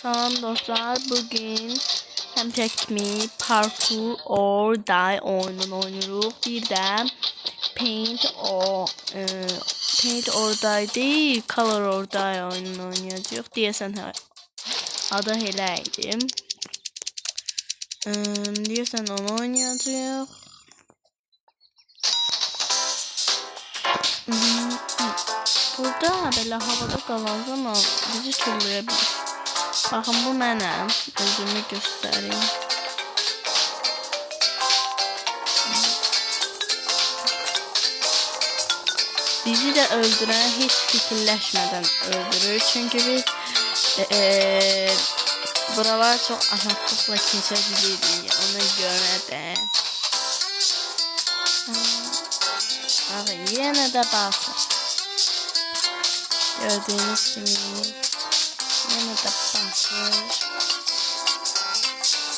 Selam dostlar, bugün hem çekimi Parkour or Die oyununu oynuyoruz. Bir de Paint or Die değil, Color or Die oyununu oynayacağız. Diyesen adı heləydi. Diyesen onu oynayacağız. Burada belə havada qalan zaman bizi turlayabilir. Bakın bu mənəm. Özümü göstereyim. Bizi de öldüren hiç fikirleşmeden öldürür. Çünkü biz buralar çok rahatlıkla geçebiliriz. Ona göre de. Abi yine de basır. Gördüğünüz gibi yine de basır.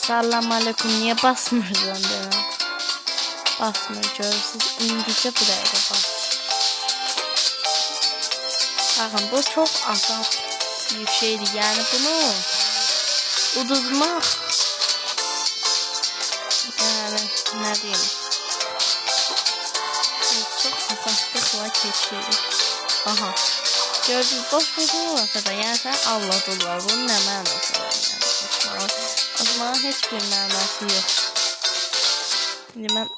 Salam aleyküm, niye basmıyoruz lan? Basmıyor, görürsünüz. İngilizce buraya da bas. Bakın bu çok azat bir şeydi, yani bunu uduzmak, yani ne diyeyim, çok azatlıkla geçiyor. Aha, gördünüz, boş bir şey olsa da yani sen aldatırlar, bunun ne mənası var yani? O zaman hiçbir mənası yok. Şimdi ben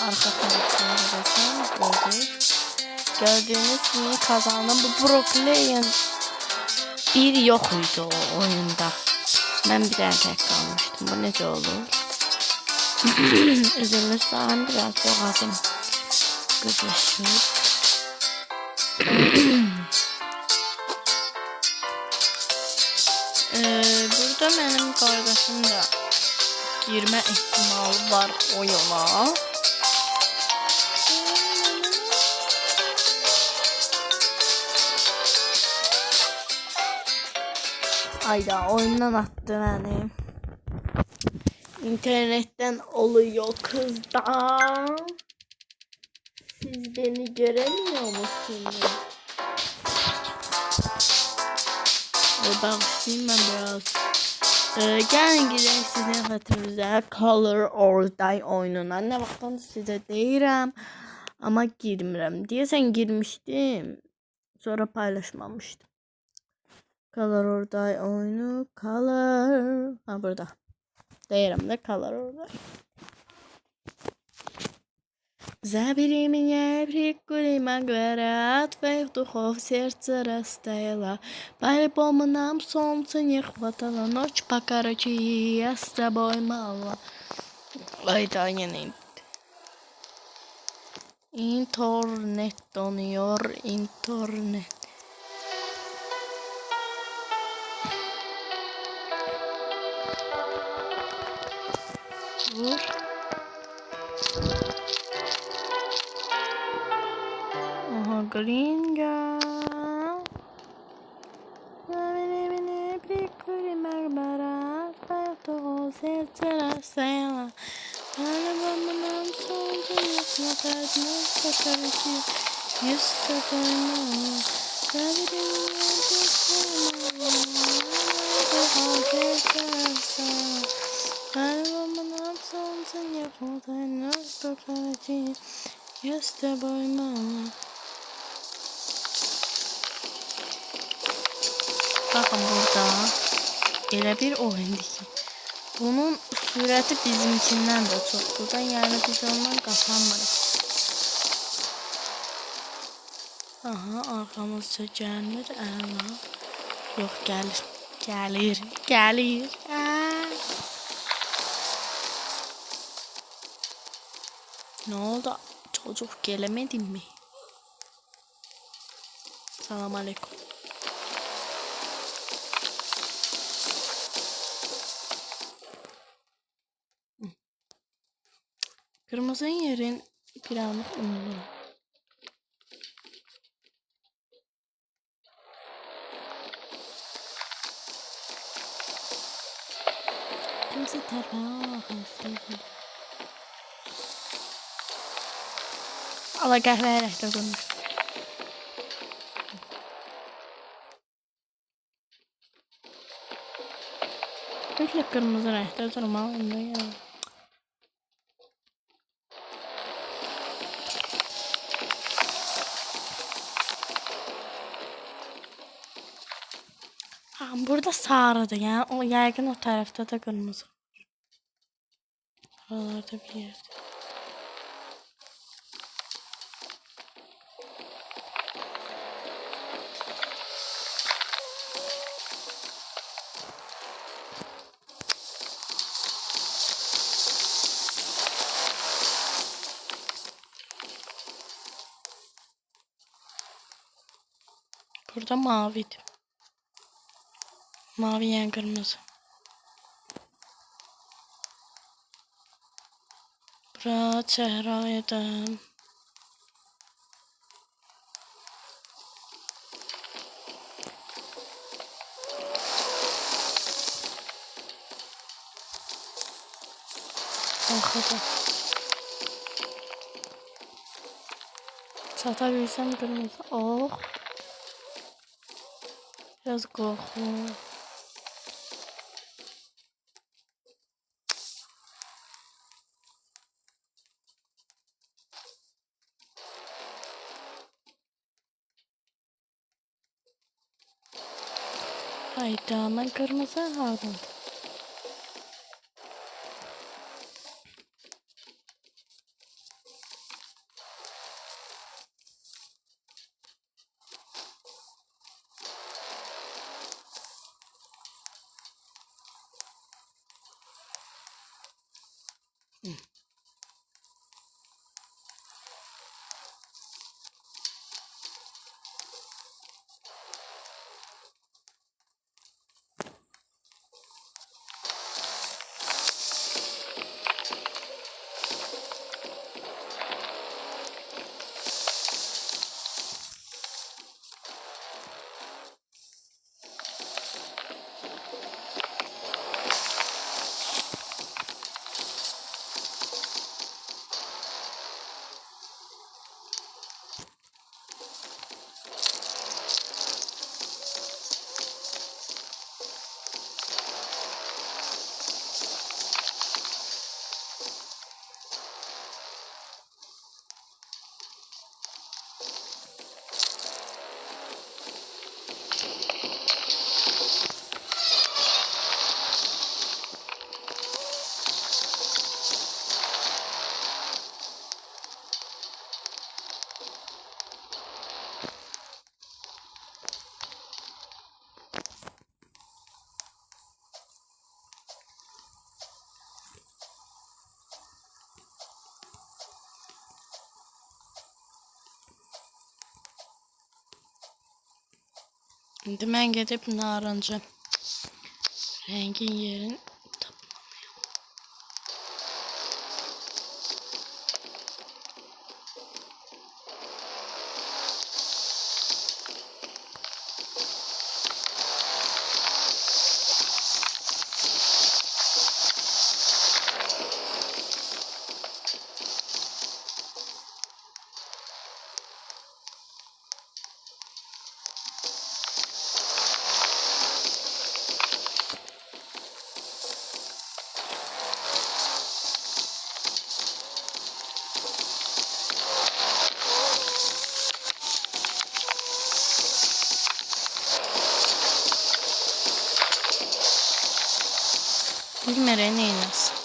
arka taraftan gideceğim. Gördüğünüz gibi kazandım. Bu Brooklyn bir yok idi o oyunda. Ben bir tane tek kalmıştım. Bu nece olur? Üzülmüşsem biraz boğazım kızışır. Burada benim kardeşim de girme ihtimali var oyuna. Ayda oyundan attı beni. İnternetten oluyor kızlar. Siz beni göremiyor musunuz? Başlayayım ben biraz. Gelin gidelim sizin hatırınıza Color or Die oyununa. Ne vaxtdan size deyirəm, ama girmirəm. Deyəsən girmişdim, sonra paylaşmamışdım. Color or Die oyunu. Color. Ha, burada. Deyirəm də Color or Die. Забери меня, прикури магара, от твоих духов сердце растаяло. По-любому нам солнца не хватало, ночь покороче, я с тобой мало. Ay da yine. İnternet donuyor, internet. Vur. Aha, green girl. Beni prikuri marmarat, pato serce rasela. Palavamam soldu yaklat nokta karşı, yüzde bana. Sabri Palavamam soldu yaklat nokta karşı, yüzde bana. Bakın burada elə bir oyundur ki, bunun sürəti bizimkindən də çoxdur da, yəni biz ondan qaçanmırıq. Aha, arxamızca gəlmir, əla. Yox, gəlir. Ne oldu? Çocuk gelemedin mi? Salam aleyküm. Kırmızı yerin bir anlık ünlü. Kimse tarafı. Allah kahve reklam konuş. Böyle kırmızı renkte durmalıyım da ya. Ha, burada sarıdı yani. O yaygın o tarafta da kırmızı. Buralarda bir yerde. Burada maviydi. Mavi yani kırmızı. Bura çehraydım. Arkada. Satabilsem kırmızı. Oh. Biraz korktum. Hayda ben kırmızı aldım. Şimdi ben gidip narıncı rengin yerin bilmeren eynəsin.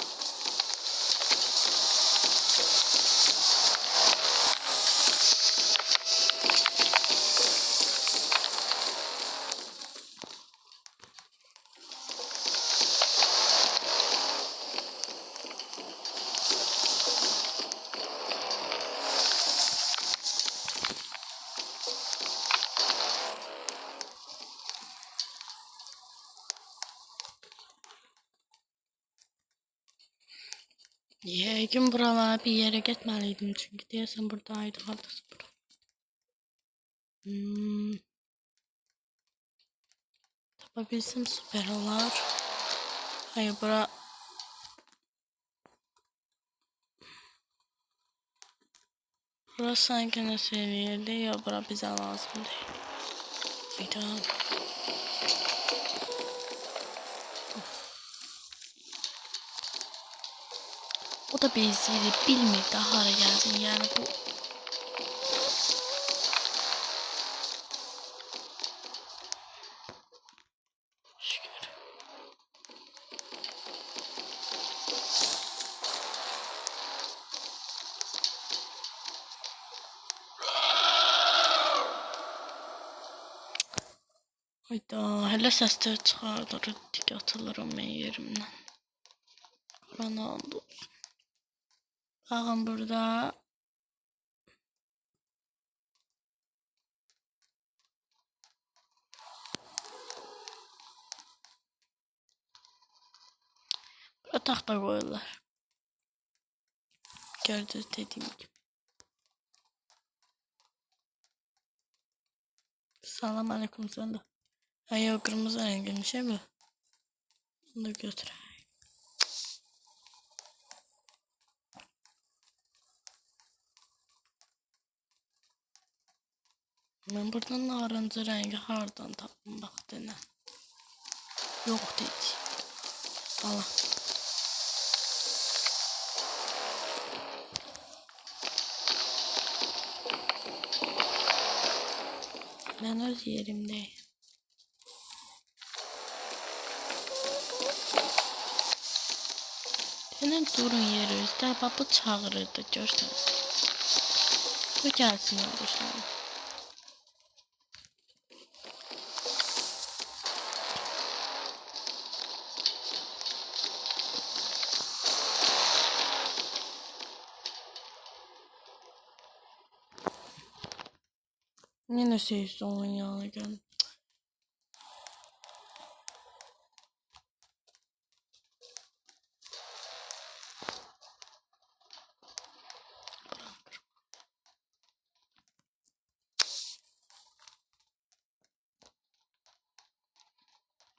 Yəqin buralara bir yerə getməliydim çünki deyəsən buradaydı hardasa bura. Tapabilsem süper olar. Hayır bura burası sanki ne seviyede ya bura bize lazım değil. Hayda. Of. O da beziydi, bilmirdi hara gəlsin. Yəni bu şükür. Hayda, hələ səslər çıxardır, dik atılırım mən yerimdən. Ronaldo. Baxın burada. Burada taxta qoyurlar. Gördünüz dediyim gibi. Salam aleyküm sen de. Ay o kırmızı rengin şey mi? Bunu da götüreyim. Ben buradan narıncı rengi hardan tapdım bak dene. Yok dedi. Allah. Ben öz yerimdeyim. Senin durun yeri üstə babı çağırırdı görsən. Bu gəlsin olursun. Yine şey onun yanına gel.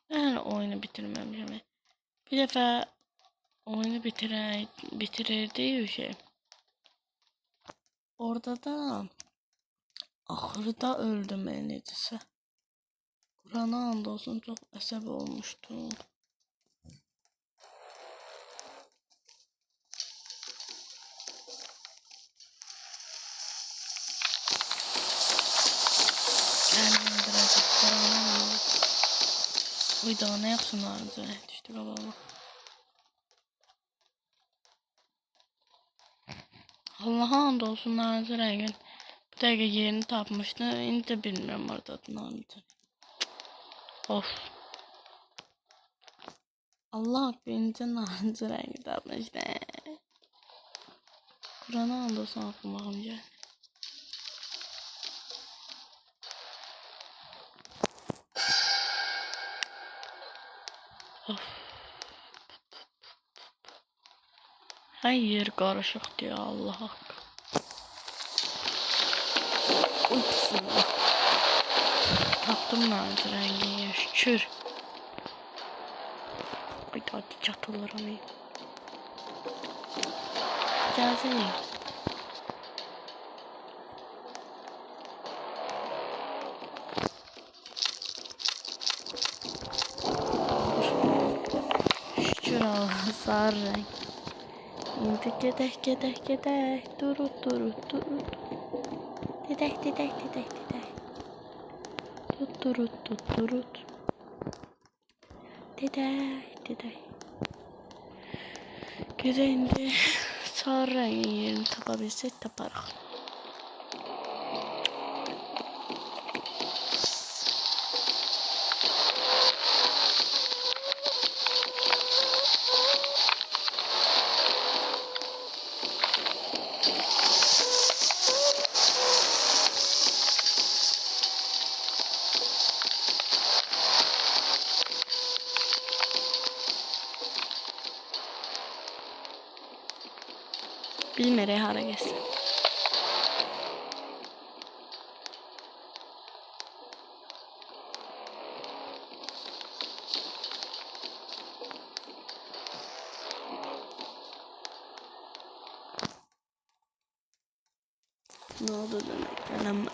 Ben oyunu bitirmemişim. Bir defa oyunu bitirirdi şey. Orada da ahırda öldüm ben necəsə. Kur'an'a andolsun çok əsəb olmuştum. Kendimi öldürecek Kur'an'a andolsun. Uy daha ne yapsın ağrınca düştü babama. Allah'a andolsun ağrınca rengin. Bu dakika yerini tapmıştı. Yine de bilmiyorum orada ağrınca. Of. Allah birinci ağrınca rengi tapmıştı. Kur'an'a andolsun aklıma geldi. Of. Her yer karışık diyor Allah hakkı. Taptım nadir rengi şükür. Ay daha çatılır onu. Gelsene. Şükür Allah sarı renk. Şimdi gedək durut. Dedək. Durut. Dedək. Gedək indi sarı rengin yerini tapabilsək taparıq. Bilmerək hara gəlsin. Ne oldu demek anlamadım.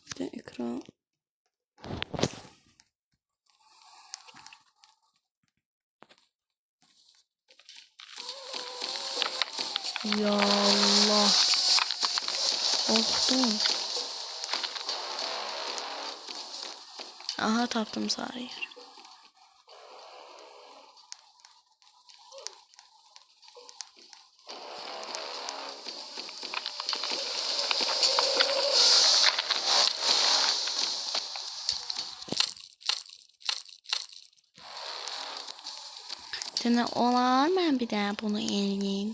Bir de ekran. Ya Allah. Korktum. Aha tapdım sarı yer. Dene olar mən bir daha bunu eləyim.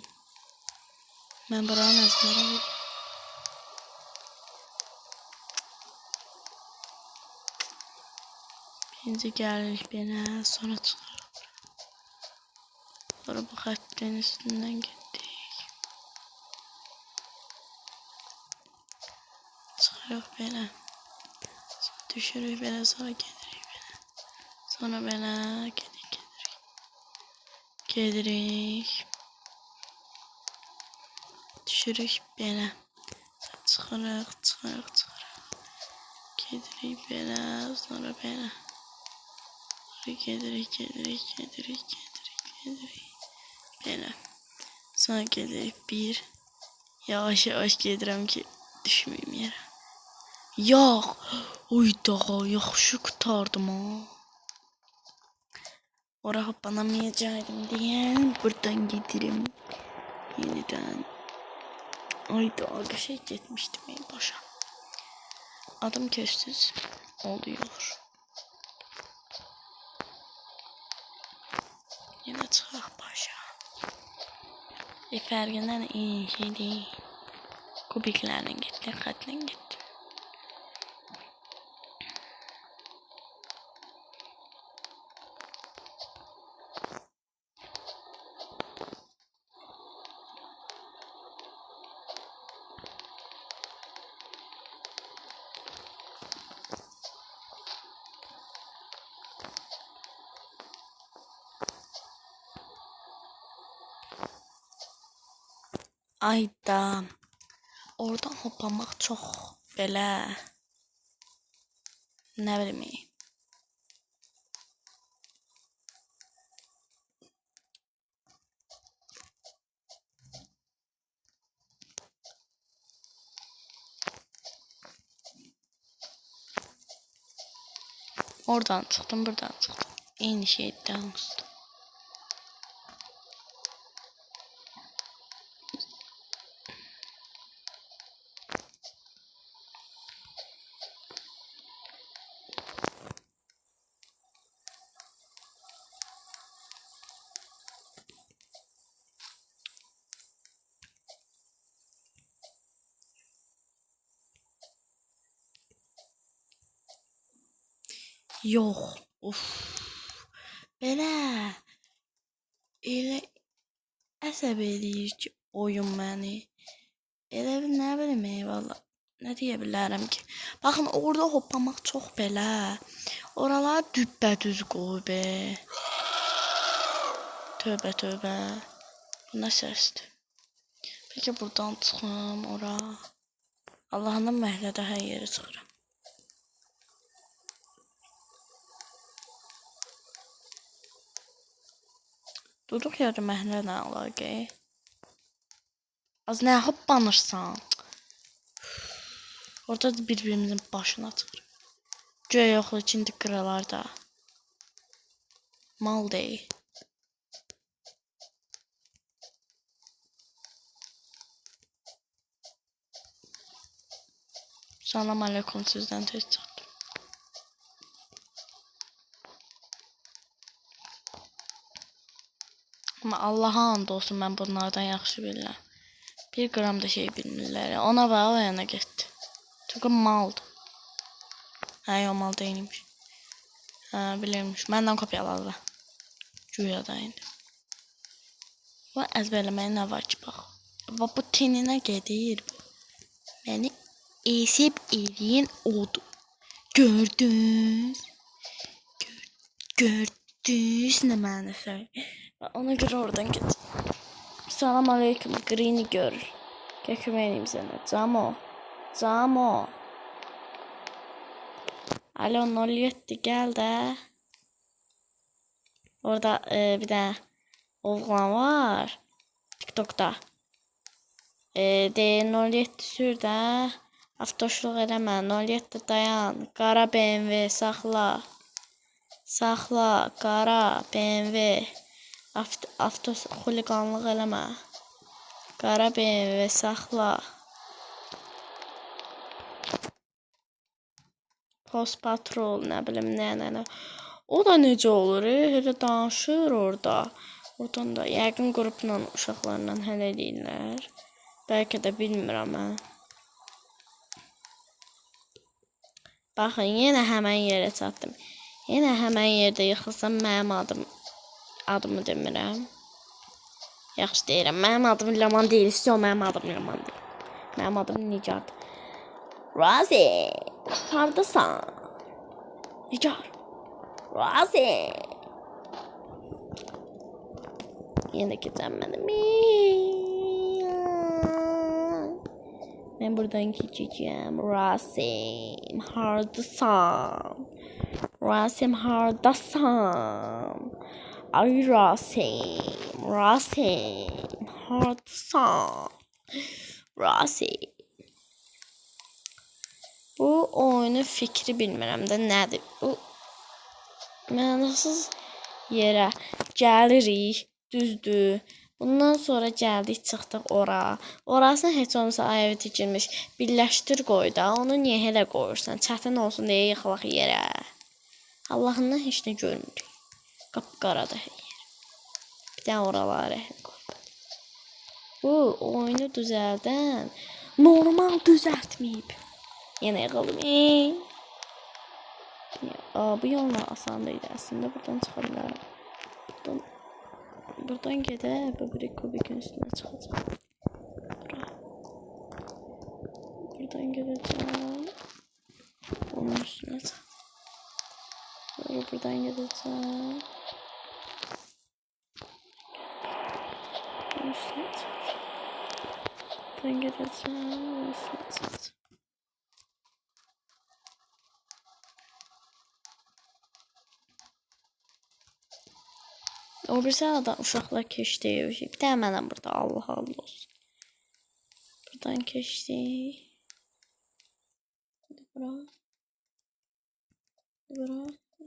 Mən buranın əzmərəm. Birinci gəlirik belə, sonra çıxırıq. Sonra bu xəttin üstündən getdik. Çıxırıq belə. Sonra düşürük belə, sonra gedirik belə. Sonra belə gedirik. Gedirik. Düşürük belə. Çıxırıq. Gedirik belə, sonra belə. Sonra gedirik. Belə. Sonra gedirik bir. Yavaş gedirəm ki düşməyim yerə. Yox. Oy daha yaxşı qurtardım ha. Ora hoppanamayacaqdım deyən. Buradan gedirim. Yeniden. Ay daha qəşəng getmişdim ey başa. Adım köşsüz oluyor. Yine çıxaq başa. Fərqindən iyi şey deyil. Kubiklərlə getdik, xətlə getdim. Ayda. Oradan hoplamaq çox belə. Nə bilim. Oradan çıxdım, buradan çıxdım. Eyni şeydən olsun. Yox. Of. Belə. Elə əsəb eləyir ki oyun məni. Elə bir nə bilim valla. Nə deyə bilərəm ki. Baxın orada hoplamaq çox belə. Oralar düppədüz qoy be. Tövbə. Bu nə səsdir? Peki buradan çıxım ora. Allah'ın məhlədə hər yerə çıxıram. Durduq yerdə məhlə əlaqə. Az nə hoppanırsan? Orada bir-birimizin başına çıxır. Göy yoxlu ikinci qıralarda. Mal deyil. Salam aleyküm sizdən tez çıxdım. Amma Allah'a and olsun mən bunlardan yaxşı bilirəm. Bir gram da şey bilmirlər. Ona bax o yana getdi. Çünki maldır. Hə, yox mal deyilmiş. Hə, bilirmiş. Məndən kopyaladılar. Güya da indi. Bu əzbərləməyə nə var ki bax. Bax bu teninə gedir. Məni esib eləyən odur. Gördünüz. Gördünüz nə mənə söyle. Ona göre oradan git. Salam aleyküm. Green'i görür. Gel köməyim sənə. Camo. Alo 07 gel de. Orada bir de oğlan var. TikTok'ta. D 07 sür də. Avtoşluq eləmə. 07 dayan. Qara BMW saxla. Saxla. Qara BMW. Avto xuliqanlıq eləmə. Qara BMW saxla. Post patrol, nə bilim, nə. O da necə olur? Elə danışır orada. Oradan da yəqin qrupla, uşaqlarla həll edirlər. Bəlkə də bilmirəm mən. Baxın, yenə həmən yerə çatdım. Yenə həmən yerdə yıxılsam mənim adımı demirəm. Yaxşı deyirəm. Mənim adım Ləman deyil. İstiyor mənim adım Ləman deyil. Mənim adım Nigar. Razi, hardasan? Nigar. Razi. Yenə keçənmədim. Mən buradan keçəcəm. Rasim, hardasan? Rasim, hardasan? Ay Rasim, Rasim, hardasan? Rasim. Bu oyunun fikri bilmirəm də nədir. Bu mənasız yerə gəlirik, düzdür. Bundan sonra gəldik, çıxdıq ora. Orasını heç olmasa ayağı tikilmiş. Birləşdir qoy da. Onu niyə elə qoyursan? Çətin olsun deyə yıxılaq yerə. Allahından heç nə görmürük. Qapqarada hər yer. Bir də oralara qoy. Bu oyunu düzəldən normal düzəltməyib. Yenə yıxıldım. Bu yolla asan deyil. Əslində buradan çıxa bilərəm. Buradan gedək, bu bir kubikin üstünə çıxacaq. Buradan gedəcəm. Onun üstünə çıxacaq. Sonra buradan gedəcəm. Onun üstünə çıxacaq. Buradan gedəcəm. Onun üstünə çıxacaq. O bir sırada uşaqlar keçdi. Bir də mənəm burada. Allah olsun. Buradan keçdik. İndi bura.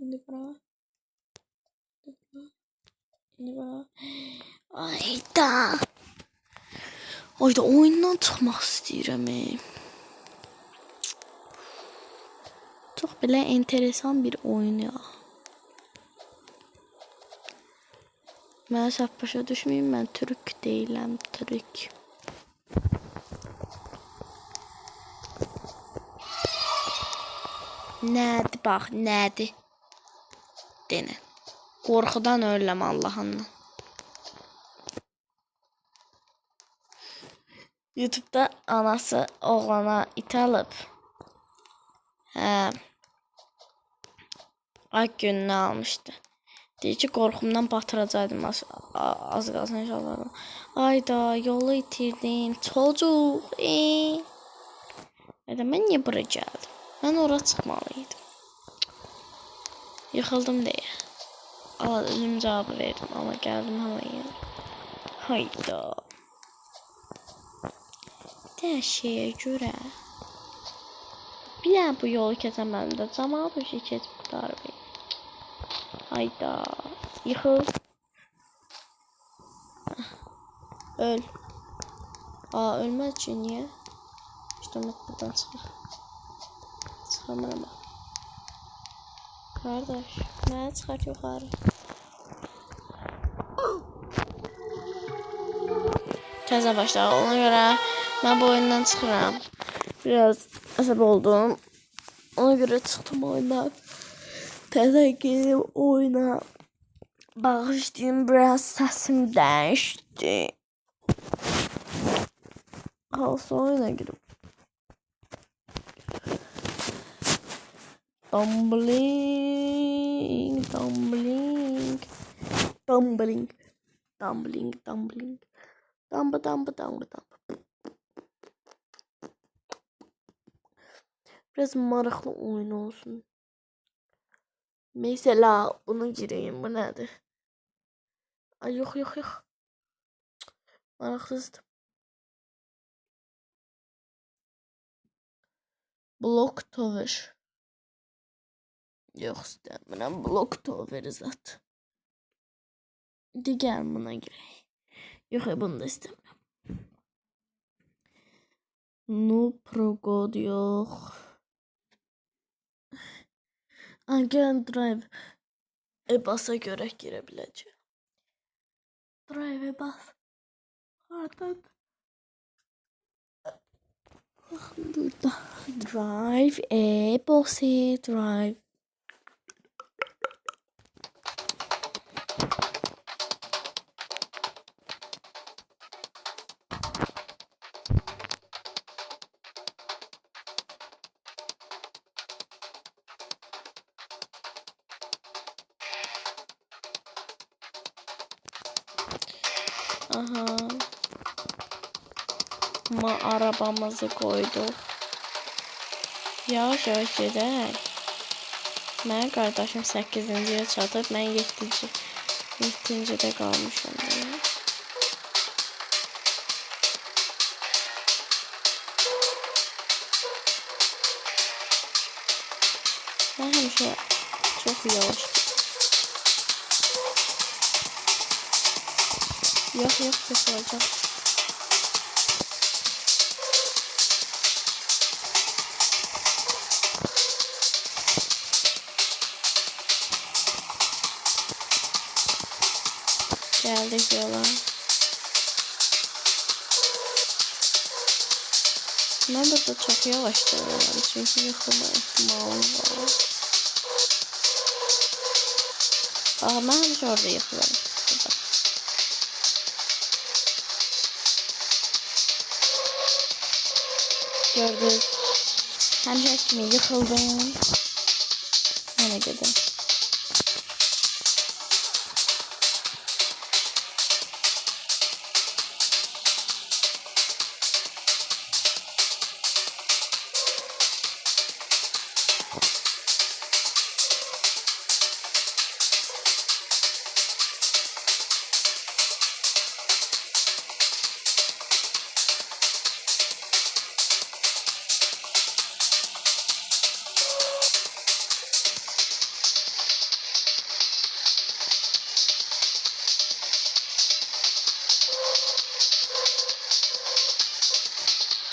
İndi bura. Ayda. Oyundan çıxmaq istəyirəm. Çox belə enteresan bir oyun ya. Mən səhv başa düşməyim, mən türk deyiləm, türk. Nədir, bax, nədir? Denən. Qorxudan öləm Allah'ından. YouTube'da anası oğlana it alıb. Ay gününü almışdı. Deyir ki, qorxumdan batıracaqdım az qalsın inşallah. Ayda, yolu itirdim. Çocuq. Mən niyə bura gəldim? Mən ora çıxmalıydım. Yıxıldım deyə. Özüm cavabı verdim. Amma gəldim həmən yerə. Hayda. Dəşəyə görə. Bir dənə bu yolu keçəmədim də. Camaat bir şey keçib qutarıb. Hayda. Yıxıl. Öl. Ölməz üçün niyə? İşte buradan çıxır. Çıxamıram. Qardaş, mənə çıxart yuxarı. Təzə başlayaq. Ona görə mən bu oyundan çıxıram. Biraz əsəb oldum. Ona görə çıxdım oyundan. Təzə girdim oyuna. Bağışlayın, biraz səsim dəyişdi. Qalsın oyuna girib. Dumbling, dumbling, dumbling, dumbling, dumbling, dumba. Biraz maraqlı oyun olsun. Mesela bunu gireyim. Bu nədir? Ay yox. Maraqsızdır. Block Tower. Yox istəmirəm Block Tower zat. Digər buna girək. Yox, bunu da istəmirəm. No Progod yox. Gəlin Drive basa görə girə biləcək. Drive bas. Hardan? Burada. Drive bası Drive. Aha. Arabamızı koyduk. Yavaş yavaş gedək. Mənim qardaşım 8-ciyə çatıb, mən 7-cidə qalmışam. Mən həmişə çox yavaş. Yox, pes olacaq. Geldik yola. Ben burada çok yavaş dönüyorum çünkü yıkılma ihtimalim var. Ben hemşe orada yıkılırım. Gördünüz. Hemşe kimi yıkıldım. Ona gidelim.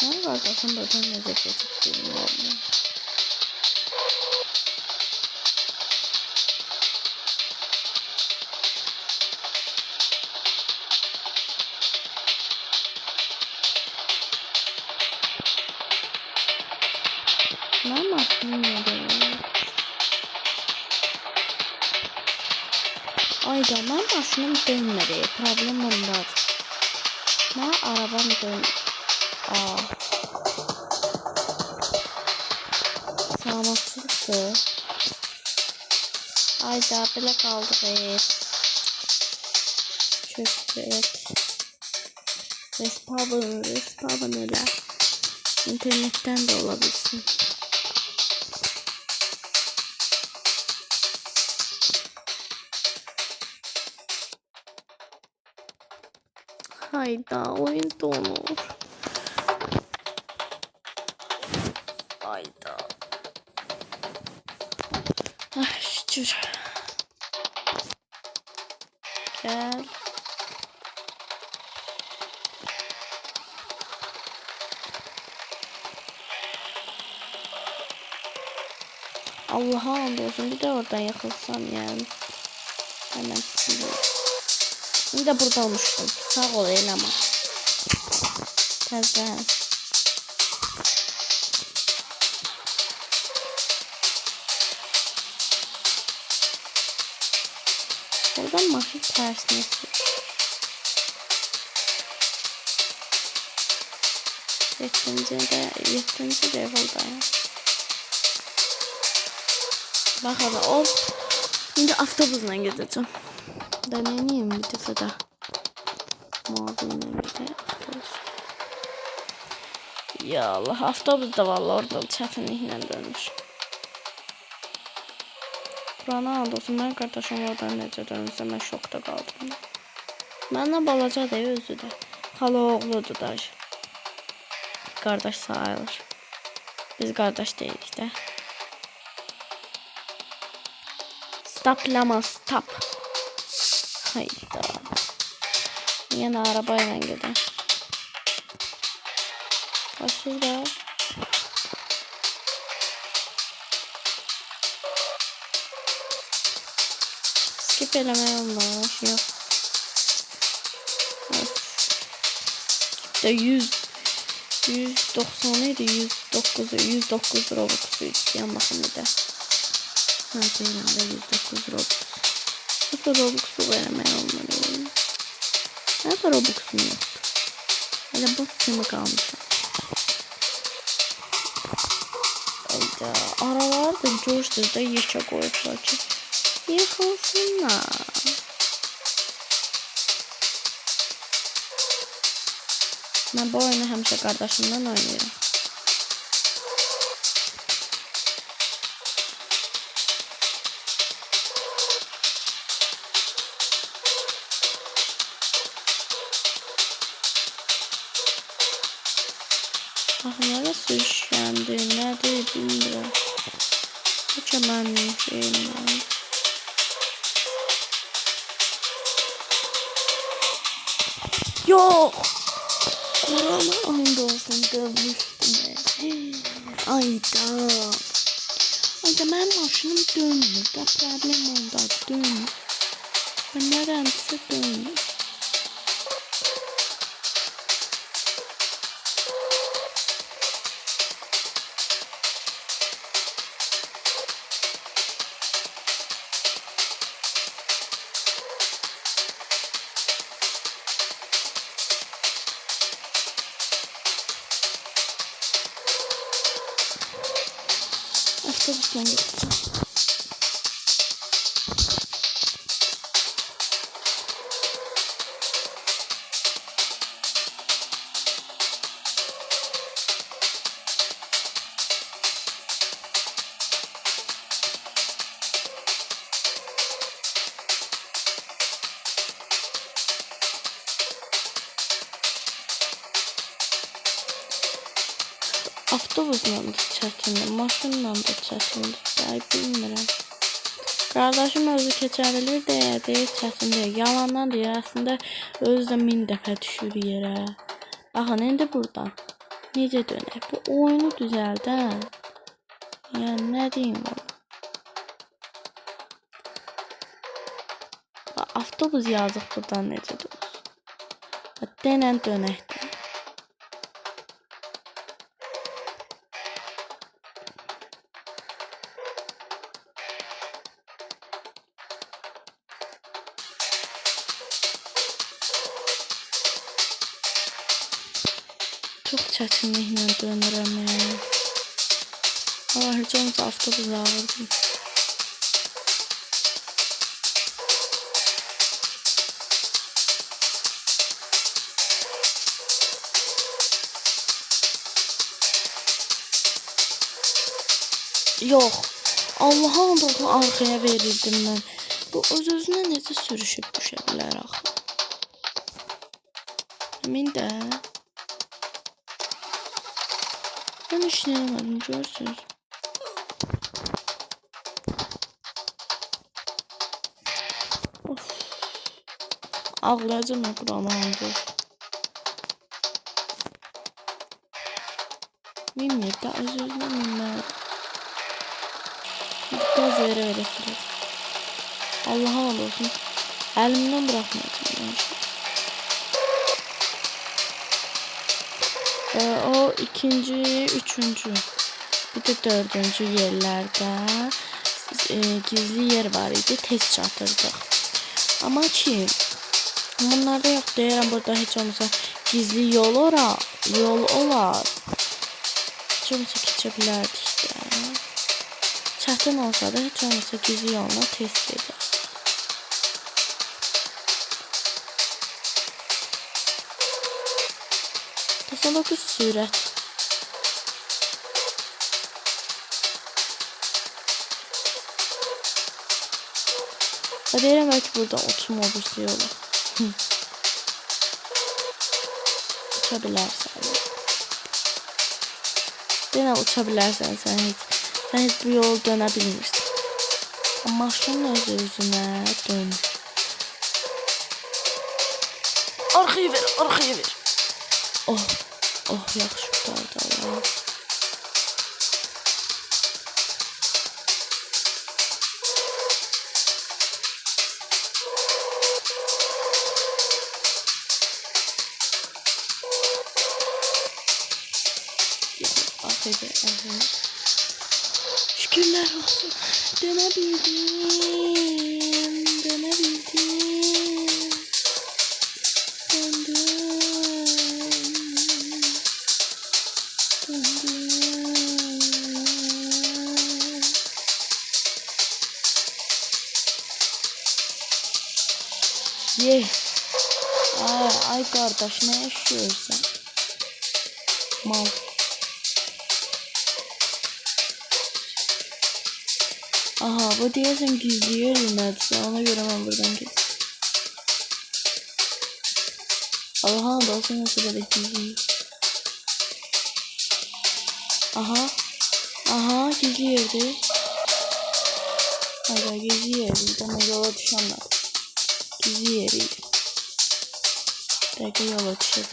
Ne var bakın buradan ne zekecek bilmiyorum. Ben bilmiyorum. Ayda ben başım dönmedi. Problem ondadır. Ben arabam dön. Salamatçılıktı. Ayda belə qaldıq. Çökdük. Respawn elə. İnternetten de olabilirsin. Hayda oyun donur. Hayda. Ah şükür. Gel. Allah'a andolsun bir de oradan yakılsam yani. Hemen bir de burada olmuştum. Sağ ol ama. Güzel. Buradan maşın tersine sür. 7. leveldayım. Bakalım o. Şimdi avtobusla gideceğim. Deneyeyim bir defa da. Maviyle gideyim avtobus. Ya Allah avtobus da vallahi orada çətinliklə dönmüş. Kur'an'a andolsun ben kardeşim oradan necə dönmüşsə mən şokda qaldım. Məndən balaca da özü də. Xala oğludur da. Qardaş sayılır. Biz qardaş deyilik də. Stoplama stop. Hayda. Yine arabayla gidelim. Şurada. Skip elemeye olmamış. Yok. De 190 idi, 109 Robux'u yan bakın bir de. Ha değilim de 109 Robux. 0 Robux'u veremeye olmalıyım. Nerede Robux'um yoktu? Öyle bot kimi kalmışım. Hayda. Aralar da coşdur da yıka koyuplar ki. Yıkılsınlar. Ben bu oyunu həmişə qardaşımdan oynayıram. Ahmara sürüşkəndi, nədir bilmirəm. Bu kəmənin şeyindən. Yox! Kur'an'a and olsun dönmüştüm. Ayda. Ayda benim maşınım dönmür. Da problem onda dönmür. Ben neremse dönmür. Avtobusla gideceğim. Avtobusla da çətindir, maşınla da çətindir. Ay bilmirəm. Qardaşım özü keçə bilir deyə deyir çətindir. Yalandan deyir, əslində özü də 1000 dəfə düşür yerə. Baxın, indi buradan necə dönək? Bu oyunu düzəldən. Yəni nə deyim ona? Avtobus yazıq buradan necə dönür? Denən dönəkdir. Çok çətinliklə dönürəm yəni. Allah heç olmasa avtobusu alırdım. Yox. Allah'a and olsun arxaya verirdim mən. Bu öz-özünə necə sürüşüb düşə bilər axı. Min də. Ben işleyemedim, görürsünüz. Of. Ağlayacağım ya Kur'an'a hangi. Minmir de öz-özünə minmir. Gaz vere sürer. Allah'a olsun. Elimden bırakmayacağım. O ikinci, üçüncü, bir de dördüncü yerlerde gizli yer var idi, tez çatırdıq. Ama ki bunlarda yok deyirəm, burada heç olmasa gizli yol olar. Heç olmasa keçə bilərdik də. Çətin olsa da heç olmasa gizli yolla tez gedər. 99 sürət. Deyirəm belki burada otomobüs yolu. Uça bilərsən. Dene uçabilirsen sen hiç. Sen hiç bu yolu dönebilirsin. Ama maşın özüne dön. Arkaya ver, arkaya ver. Oh, oh yaxşı qurtardı Allah. Arkaya ver, arkaya ver. Şükürler olsun. Dönebildim, dönebildim. Döndüm, döndüm. Yes. Ay kardeş ne yaşıyorsun? Mal. Aha bu diyorsun gizli yerim ben. Ona göre ben buradan git. Allah'ın da olsun nasıl böyle gizli. Aha. Aha gizli yerdi. Hayda gizli yerdi. Ama yola düşemem. Gizli yeriydi. Belki yola düşerim.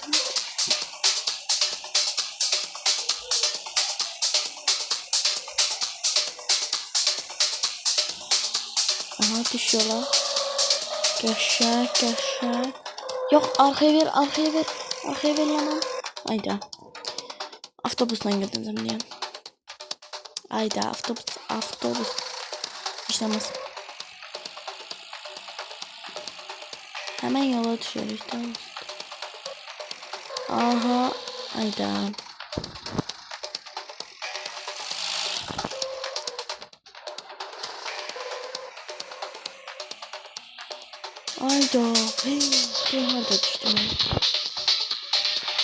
Aha düş yola. Geçer, geçer. Yok arkaya ver, arkaya ver. Arkaya ver lan. Hayda. Avtobusdan gideceğim diye. Hayda avtobus. İşlemez. Hemen yola düşüyoruz. Tamam. Aha. Hayda. Hayda. Hey, nerede düştüm ben?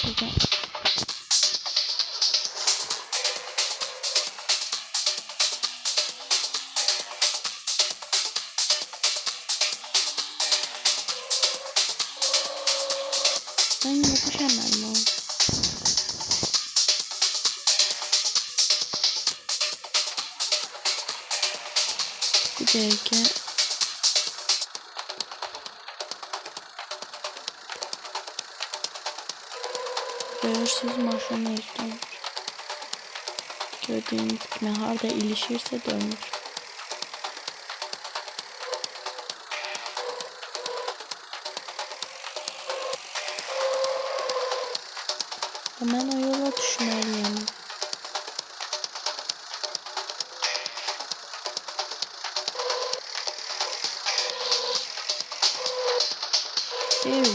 Güzel. Ben yapışamam o. Bir dakika. Görürsüz maşını istedim. Gördüğünüz gibi harda ilişirse dönür. Hemen o yola düşmeliyim.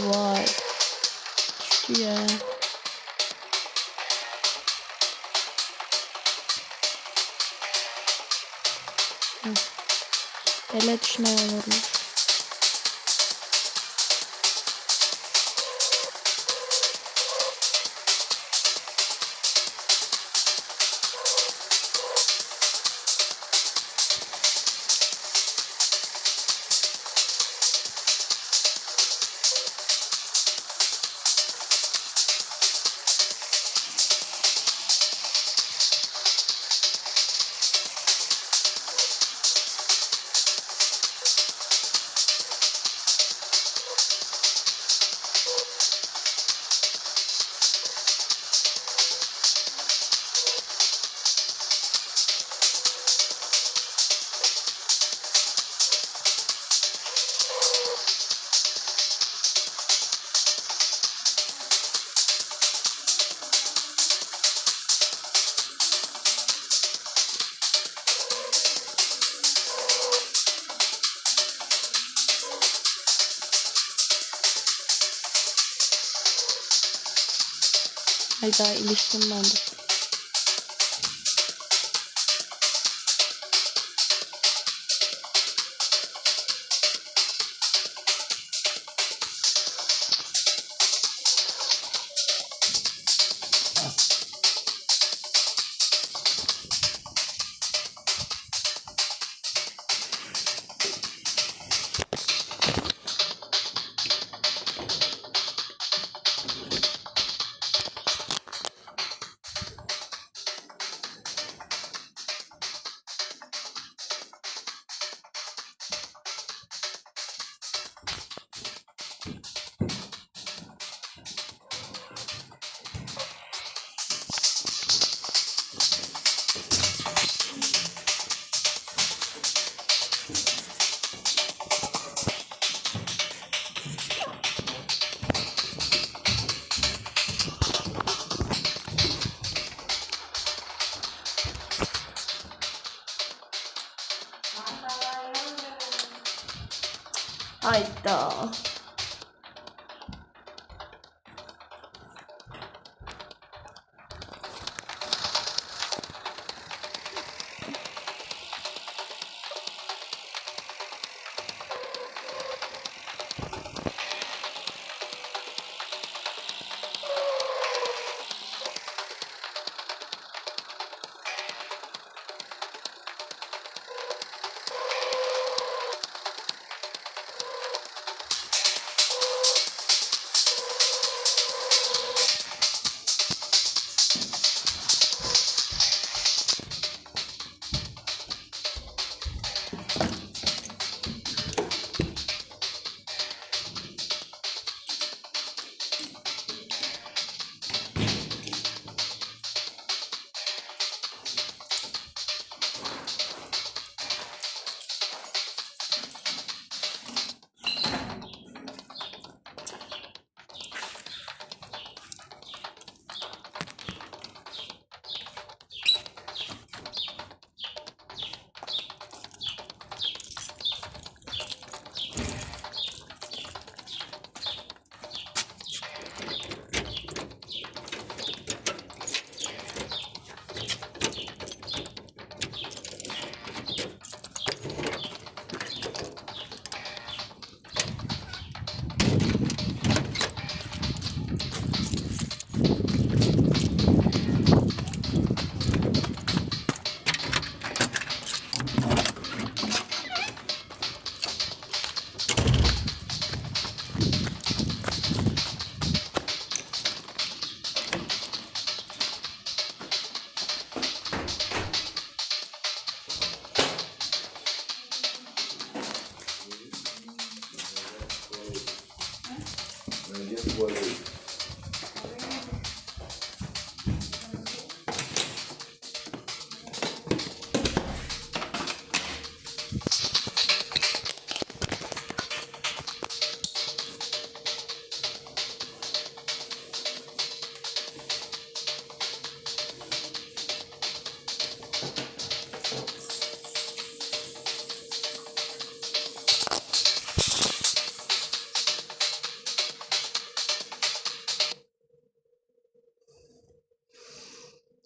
Vay. Düştü ya. Böyle düşme olurmuş. Hayda iliştim ben de. Hayda.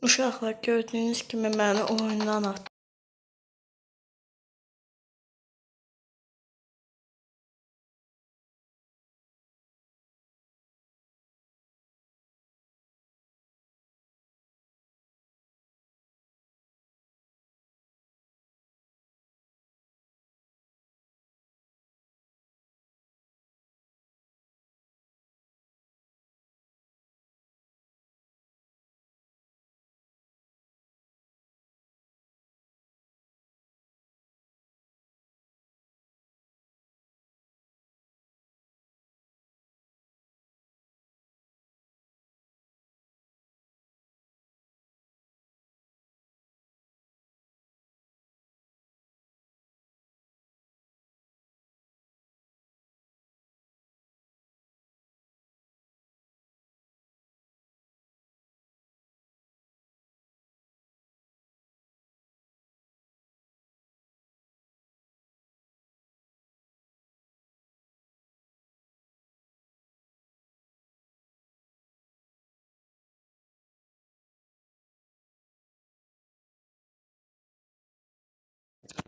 Uşaqlar, gördüyünüz kimi məni oyundan atdı.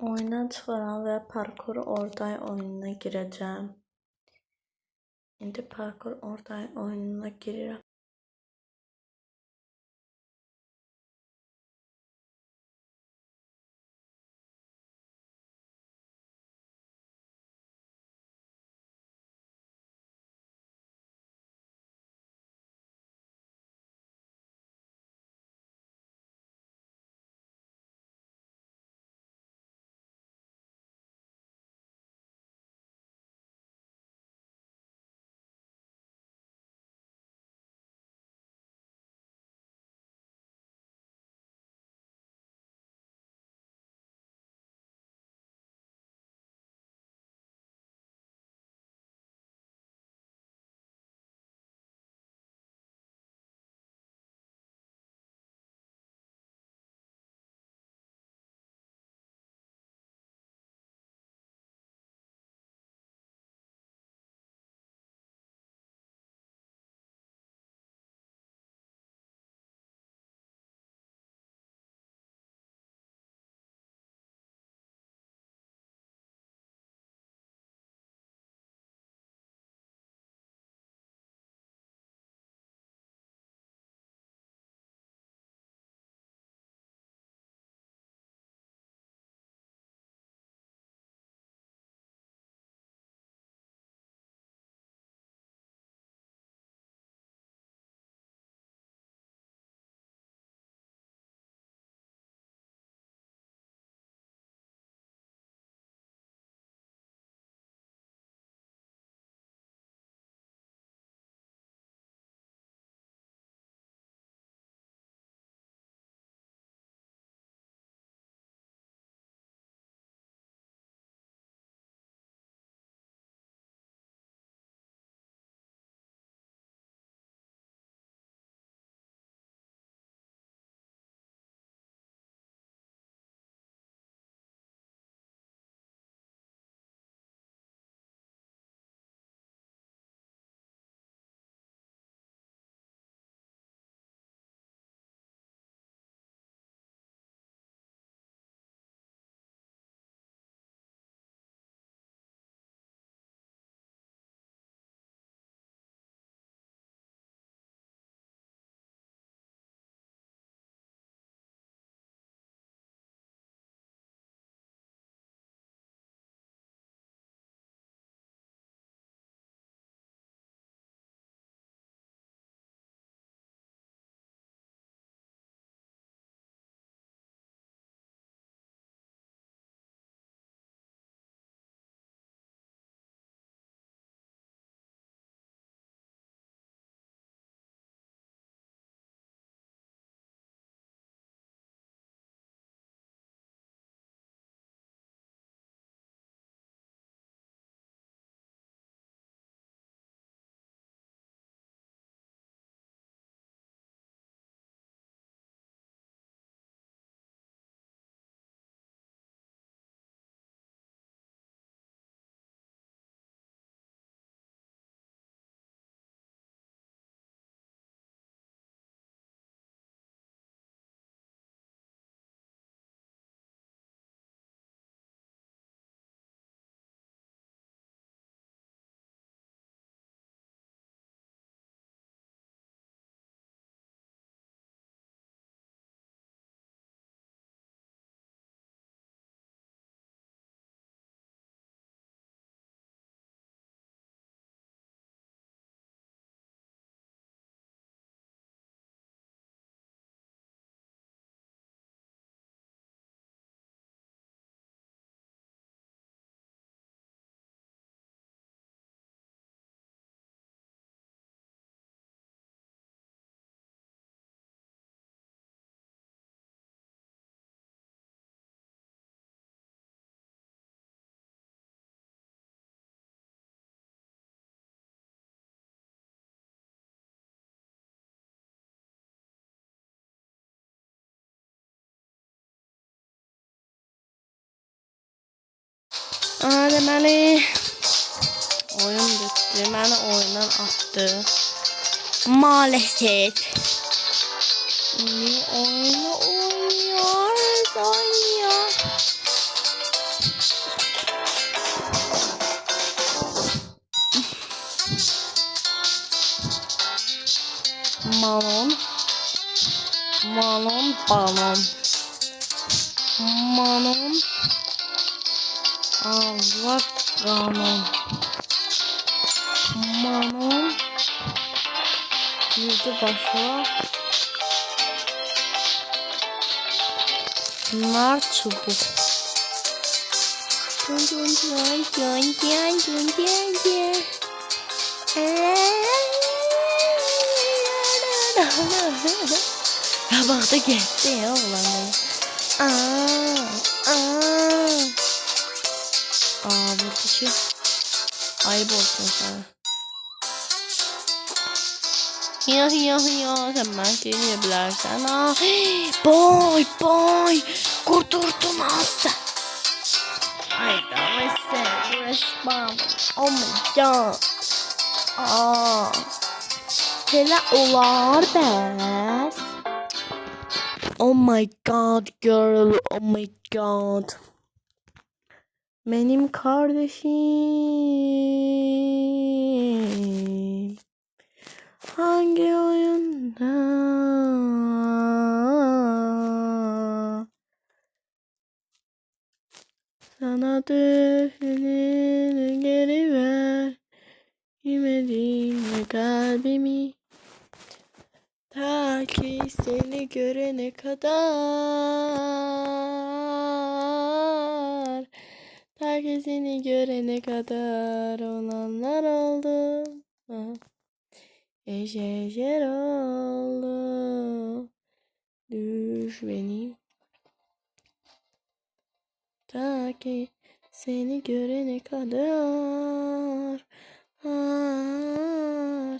Oyundan çıxaram və parkur orday oyununa girəcəm. İndi parkur orday oyununa girirəm. Deməli oyun bitdi. Məni oyundan atdı. Maalesef. İndi oyunu oynuyor. Malon, balon. Malon, ağzına qanon. Malon, girdi başa. Nar çubuk. Qabaqda getdi ya oğlan. Burada şey ayıp olsun sana. Ya sen ben şey diyebilirsen. Boy kurturdun Aslı. Ay damese resmen. Oh my god. Hele olar bəs. Oh my god girl, oh my god. Benim kardeşim hangi oyunda? Sana düşeni geri ver. Yemedin kalbimi. Ta ki seni görene kadar. Ta ki seni görene kadar olanlar oldu. Eşeşer oldu. Düş benim. Ta ki seni görene kadar.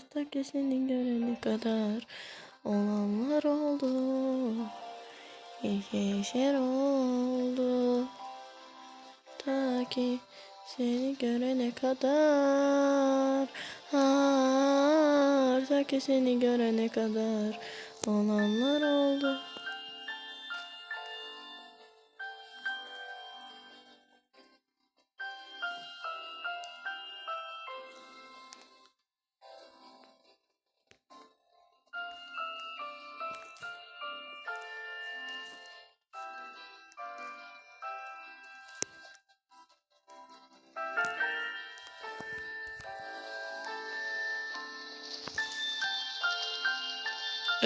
Ta ki seni görene kadar olanlar oldu. Yeşer oldu. Ta ki seni görene kadar. Ta ki seni görene kadar olanlar oldu.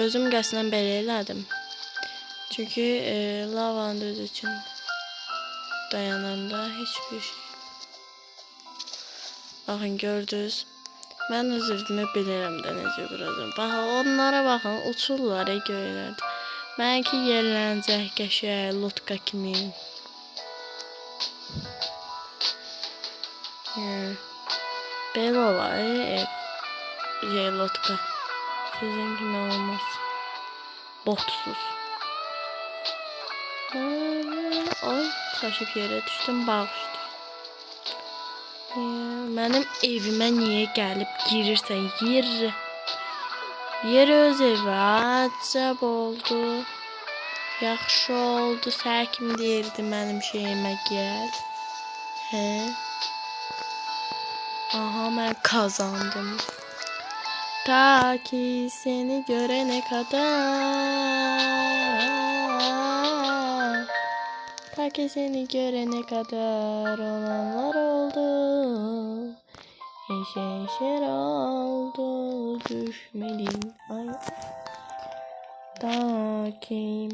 Özüm qəsdən belə elədim. Çünki lavanın öz üçün dayananda hiçbir şey. Baxın gördünüz. Mən öz evimi bilirəm də necə quracam. Baxın onlara baxın uçurlar göylərdə. Mənki yerlənəcək qəşəng lotka kimi. Belə olar ev lotka. Sizin kimi olmaz. Botsuz. Ay taşıp yere düştüm bağışdı. Mənim evimə niyə gəlib girirsən yer öz evi acab oldu. Yaxşı oldu. Sən kim deyirdi mənim şeyimə gəl. Aha mən kazandım. Ta ki seni görene kadar. Ta ki seni görene kadar olanlar oldu. Eşeşer oldu. Düşmedim. Ay. Ta ki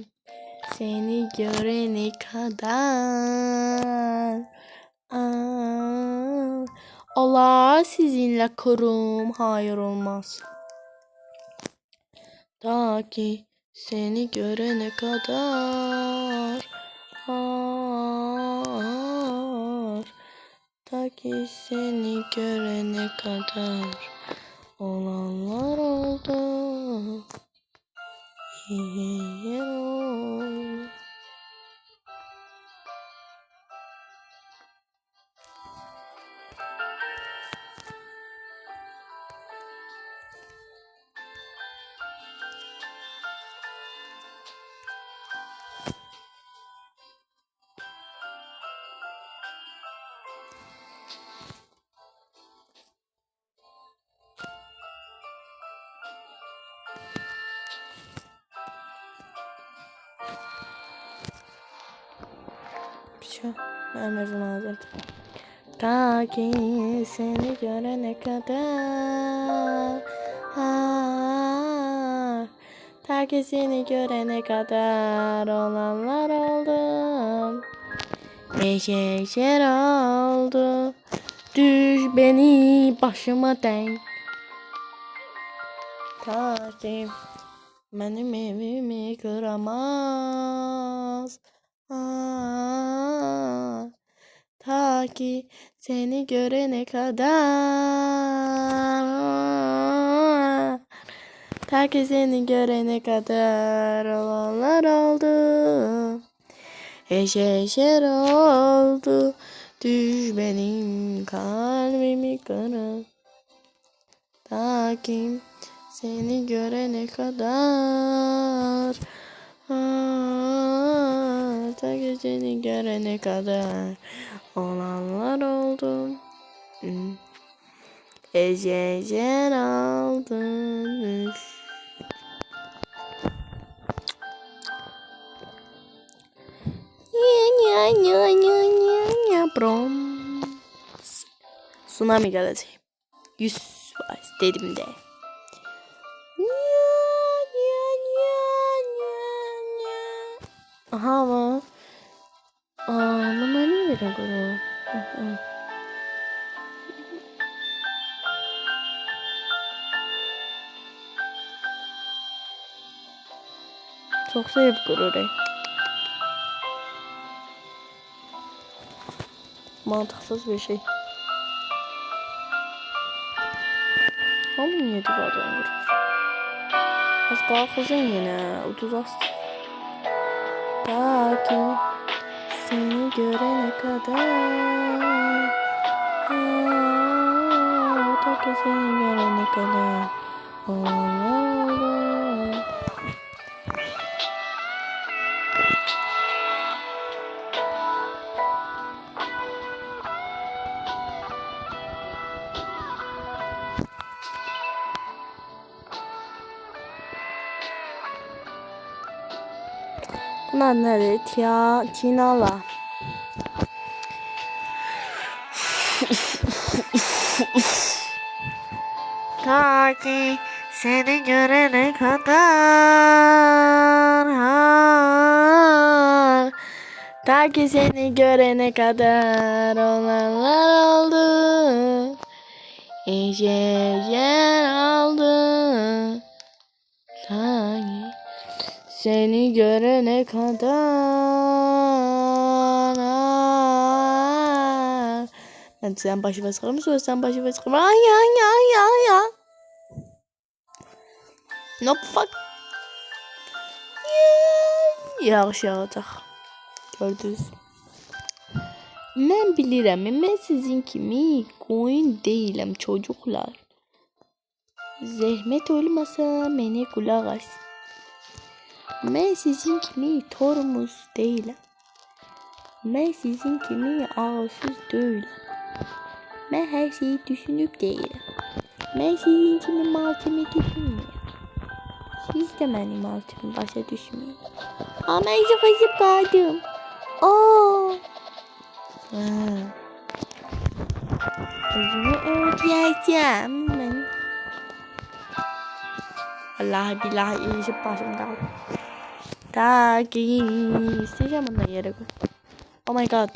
seni görene kadar. Allah sizinle kurum. Hayır olmaz. Ta ki seni görene kadar. Ta ki seni görene kadar olanlar oldu. Yer oldu. şu. Benim evim hazırdı. Ta ki seni görene kadar. Ta ki seni görene kadar olanlar oldu. Eşeşer oldu. Düş beni başıma değ. Ta ki benim evimi kıramaz. Ta ki seni görene kadar. Ta ki seni görene kadar olanlar oldu. Eşeşer oldu. Düş benim kalbimi kırın. Ta ki seni görene kadar. Ta ki seni görene kadar olanlar oldu. Eşeşer oldu. Brom. Tsunami gelecek. 100 dedim de. Aha mı? Bana niye böyle kuru? Çok sevip kuru. Mantıksız bir şey. Oğlum niye duvardan vuruyor? Az kalkızın yine. 30 az. Ta ki seni görene kadar. Ta ki seni görene kadar. Allah. Bunlar nerede? Tinala. Ta ki seni görene kadar. Ta ki seni görene kadar olanlar oldu. Eşeşer oldu. Ta ki seni görene kadar. Ben sen başı basılır mı? Sen başı basılır mı? Ay. No fuck. Yağış yağacak. Gördünüz. Ben bilirim. Ben sizin kimi koyun değilim çocuklar. Zahmet olmasa beni kulak as. Ben sizin kimi tormuz değilim. Ben sizin kimi ağızsız değilim. Ben her şeyi düşünüp değilim. Ben sizin kimi maltemi düşünmüyorum. Siz de benim maltemi başa düşmeyin. Ama zıp kaldım. Özümü ödeyeceğim ben. Vallahi billahi iyileşip başım kaldı. Ta ki isteyeceğim ondan yere koy. Oh my god.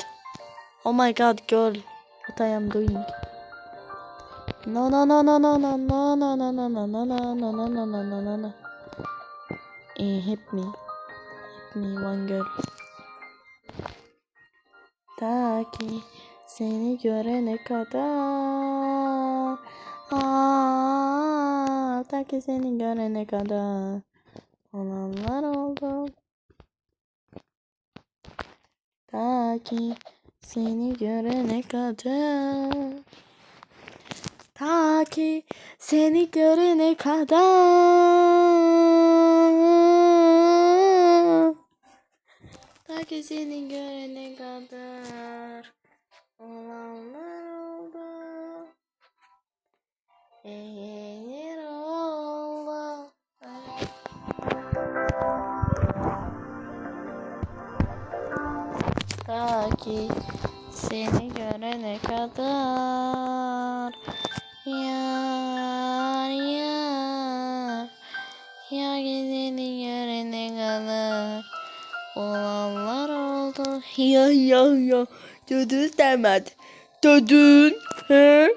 Oh my god girl. What I am doing. No. Help me one girl. Ta ki seni görene kadar. Ta ki seni görene kadar olanlar oldu. Ta ki seni görene kadar. Ta ki seni görene kadar. Ta ki seni görene kadar olanlar oldu. Eğer oldu. ta ki seni görene kadar. Yar yar ya seni görene kadar olanlar oldu. Ya dödün demedi. Dödün he?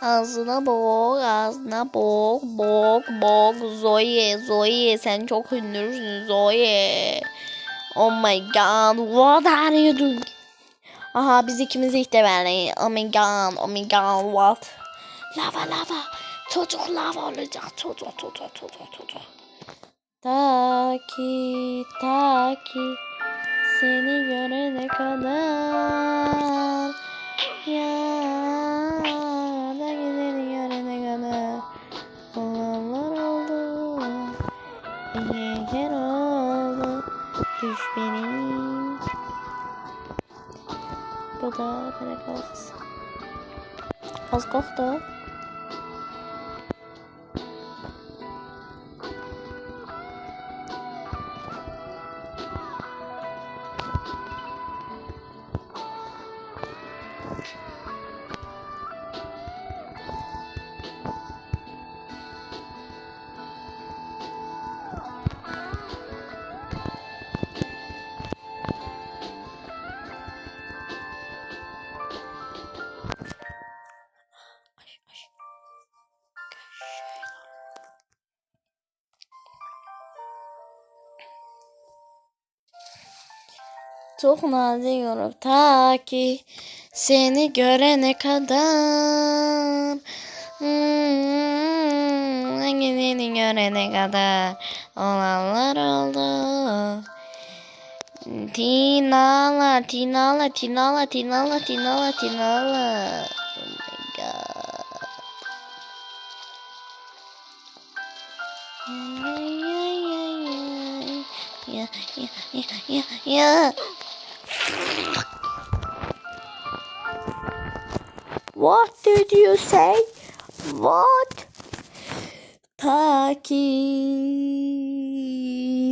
Ağzına bok. Zoe sen çok ünlüsün Zoe. Oh my god, what are you doing? Aha biz ikimiz ihtemali. Oh my god, what? Lava. Çocuk lava olacak. Çocuk. Ta ki seni görene kadar. Ya da seni görene kadar. Olanlar oldu. Yeter oldu. Düş benim. Bu da böyle kalsın. Az kalktı. Çok nazik olup ta ki seni görene kadar. Seni görene kadar olanlar oldu. Tinala. Oh my god. Yeah. What did you say? What? Ta ki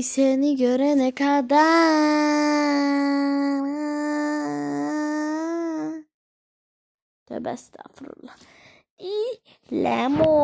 seni görene kadar. Tövbe estağfurullah. Lemon.